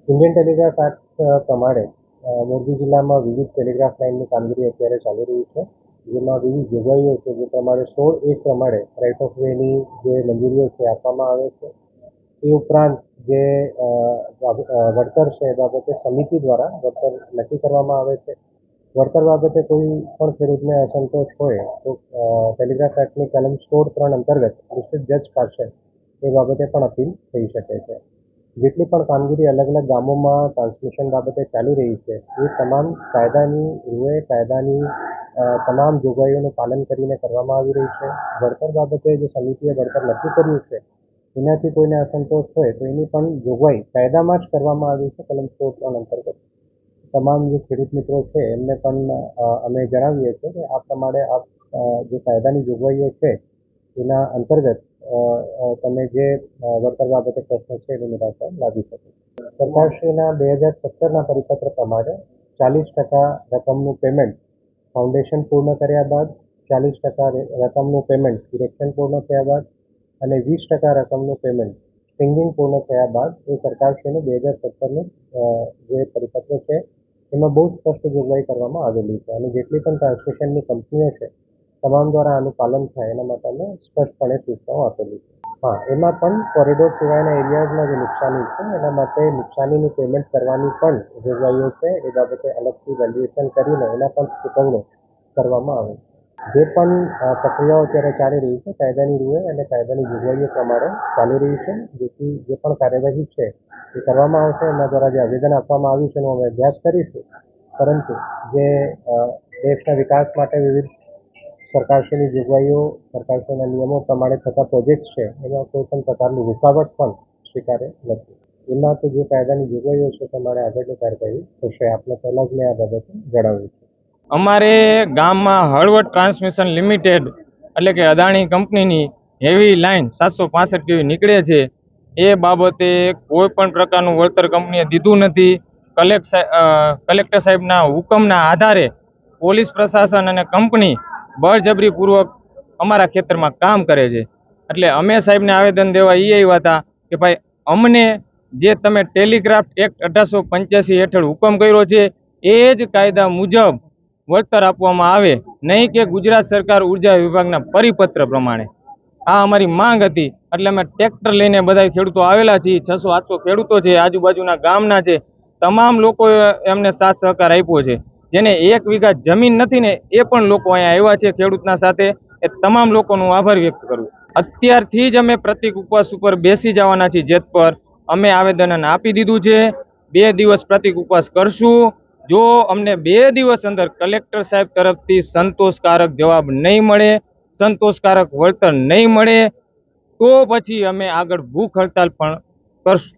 Indian telegraph act પ્રમાણે મોરબી જિલ્લામાં વિવિધ ટેલિગ્રાફ લાઇનની કામગીરી અત્યારે ચાલી રહી છે, જેમાં વિવિધ જોગવાઈઓ છે. જે પ્રમાણે 16(1) પ્રમાણે રાઇટ ઓફ વેની જે મંજૂરીઓ છે આપવામાં આવે છે. એ ઉપરાંત જે વળતર છે એ બાબતે સમિતિ દ્વારા વળતર નક્કી કરવામાં આવે છે. વળતર બાબતે કોઈ પણ ખેડૂતને અસંતોષ હોય તો ટેલિગ્રાફ એક્ટની કલમ 16(3) અંતર્ગત ડિસ્ટ્રિક્ટ જજ પાસે એ બાબતે પણ અપીલ થઈ શકે છે. જેટલી પણ કામગીરી અલગ અલગ ગામોમાં ટ્રાન્સમિશન બાબતે ચાલી રહી છે, એ તમામ કાયદાની રૂએ કાયદાની તમામ જોગવાઈઓનું પાલન કરીને કરવામાં આવી રહી છે. વળતર બાબતે જે સમિતિએ વળતર નક્કી કર્યું છે, એનાથી કોઈને અસંતોષ હોય તો એની પણ જોગવાઈ કાયદામાં જ કરવામાં આવી છે. કલમ 16(3) અંતર્ગત તમામ જે ખેડૂત મિત્રો છે એમને પણ અમે જણાવીએ છીએ કે આ પ્રમાણે આપ જે કાયદાની જોગવાઈઓ છે એના અંતર્ગત તમે જે વળતર બાબતે પ્રશ્ન છે એનું નિરાકરણ લાવી શકો. સરકારશ્રીના 2017ના પરિપત્ર પ્રમાણે 40% રકમનું પેમેન્ટ ફાઉન્ડેશન પૂર્ણ કર્યા બાદ, 40% રકમનું પેમેન્ટ ઇરેક્શન પૂર્ણ થયા બાદ અને 20% રકમનું પેમેન્ટ સ્ટિંગિંગ પૂર્ણ થયા બાદ એ સરકારશ્રીનું 2017નું જે પરિપત્ર છે એમાં બહુ સ્પષ્ટ જોગવાઈ કરવામાં આવેલી છે અને જેટલી પણ ટ્રાન્સમિશનની કંપનીઓ છે તમામ દ્વારા આનું પાલન થાય એના માટે અમે સ્પષ્ટપણે સૂચનાઓ આપેલી છે. હા, એમાં પણ કોરિડોર સિવાયના એરિયાઝમાં જે નુકસાની છે એના માટે નુકસાનીનું પેમેન્ટ કરવાની પણ જોગવાઈઓ છે. એ બાબતે અલગથી વેલ્યુએશન કરીને એના પણ ચૂકવણી કરવામાં આવે. જે પણ પ્રક્રિયાઓ અત્યારે ચાલી રહી છે કાયદાની રૂએ અને કાયદાની જોગવાઈઓ પ્રમાણે ચાલી રહી છે, જેથી જે પણ કાર્યવાહી છે એ કરવામાં આવશે. એના દ્વારા જે આવેદન આપવામાં આવ્યું છે એનો અમે અભ્યાસ કરીશું, પરંતુ જે દેશના વિકાસ માટે વિવિધ સરકારશ્રીની જોગવાઈઓ, સરકારશ્રીના નિયમો પ્રમાણે થતા પ્રોજેક્ટ્સ છે એમાં કોઈ પણ પ્રકારની રૂકાવટ પણ સ્વીકાર્ય નથી. એમાં તો જે કાયદાની જોગવાઈઓ છે પ્રમાણે આગળની કાર્યવાહી થશે. આપને પહેલાં જ મેં આ બાબતે જણાવ્યું છે. અમારે ગામમાં હળવદ ટ્રાન્સમિશન લિમિટેડ એટલે કે અદાણી કંપનીની હેવી લાઇન 765 kV નીકળે છે. એ બાબતે કોઈ પણ પ્રકારનું વળતર કંપનીએ દીધું નથી. કલેક્ટર સાહેબના હુકમના આધારે પોલીસ પ્રશાસન અને કંપની બળજબરીપૂર્વક અમારા ખેતરમાં કામ કરે છે. એટલે અમે સાહેબને આવેદન દેવા એ આવ્યા હતા કે ભાઈ અમને જે તમે ટેલિગ્રાફ એક્ટ 1885 હેઠળ હુકમ કર્યો છે એ જ કાયદા મુજબ વળતર આપવામાં આવે, નહીં કે ગુજરાત સરકાર ઉર્જા વિભાગના પરિપત્ર પ્રમાણે. આ અમારી માંગ હતી. એટલે અમે ટ્રેક્ટર લઈને બધા ખેડૂતો આવેલા છીએ. 600-800 ખેડૂતો છે, આજુબાજુના ગામના છે. તમામ લોકોએ એમને સાથ સહકાર આપ્યો છે. જેને 1 વીઘા જમીન નથી ને એ પણ લોકો અહીંયા આવ્યા છે ખેડૂતના સાથે. એ તમામ લોકોનો આભાર વ્યક્ત કરું. અત્યારથી જ અમે પ્રતિક ઉપવાસ ઉપર બેસી જવાના છીએ. જેત પર અમે આવેદન આપી દીધું છે. 2 દિવસ પ્રતિક ઉપવાસ કરશું. જો અમને 2 દિવસ અંદર કલેક્ટર સાહેબ તરફથી સંતોષકારક જવાબ નહીં મળે, સંતોષકારક વળતર નહીં મળે, તો પછી અમે આગળ ભૂખ હડતાલ પણ કરશું.